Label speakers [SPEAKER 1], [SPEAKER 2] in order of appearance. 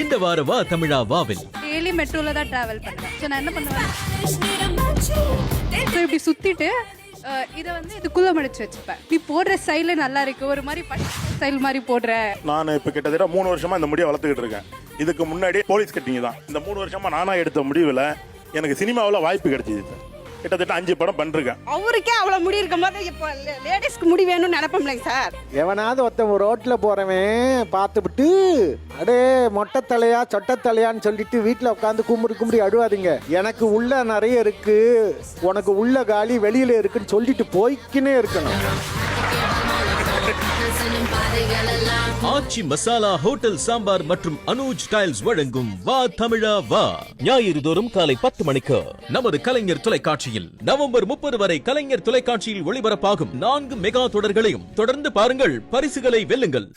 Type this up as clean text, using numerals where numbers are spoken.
[SPEAKER 1] இந்த வார வா தமிழா வாவில்
[SPEAKER 2] டெய்லி மெட்ரோல தான் டிராவல் பண்றேன். சோ நான் என்ன பண்ணுவேன், இப்படி சுத்திட்டு இதை வந்து இதுக்குள்ள மடிச்சு வச்சுப்பேன். நீ போடுற ஸ்டைல நல்லா இருக்கு, ஒரு மாதிரி ஸ்டைல் மாதிரி போடுற.
[SPEAKER 3] நான் இப்ப கிட்டத்தட்ட 3 வருஷமா இந்த முடியை வளர்த்துக்கிட்டு இருக்கேன். இதுக்கு முன்னாடி போலீஸ் கட்டிங் தான். இந்த 3 வருஷமா நானா எடுத்த முடிவுல எனக்கு சினிமாவில் வாய்ப்பு கிடைச்சிது. கிட்டத்தட்ட 5 படம் பண்ணிருக்கேன்.
[SPEAKER 4] அவருக்கே அவ்வளவு முடி இருக்கும் போது இப்போ லேடிஸ்க்கு முடி வேணும்னு நினைப்போம்லைங்க சார்.
[SPEAKER 5] எவனாவது ஒருத்தன் ரோட்ல போறவன் பார்த்துவிட்டு அடே மொட்டை தலையா சொட்டை தலையான்னு சொல்லிட்டு வீட்டில் உட்காந்து கும்பிடி அழுவாதீங்க. எனக்கு உள்ள நிறைய இருக்கு, உனக்கு உள்ள காலி வெளியில இருக்குன்னு சொல்லிட்டு போய்க்கினே இருக்கணும்.
[SPEAKER 1] ஆச்சி மசாலா ஹோட்டல் சாம்பார் மற்றும் அனுஜ் டைல்ஸ் வழங்கும் வா தமிழா வா ஞாயிறு தோறும் காலை 10 மணிக்கு நமது கலைஞர் தொலைக்காட்சியில். நவம்பர் 30 வரை கலைஞர் தொலைக்காட்சியில் ஒளிபரப்பாகும் 4 மெகா தொடர்களையும் தொடர்ந்து பாருங்கள், பரிசுகளை வெல்லுங்கள்.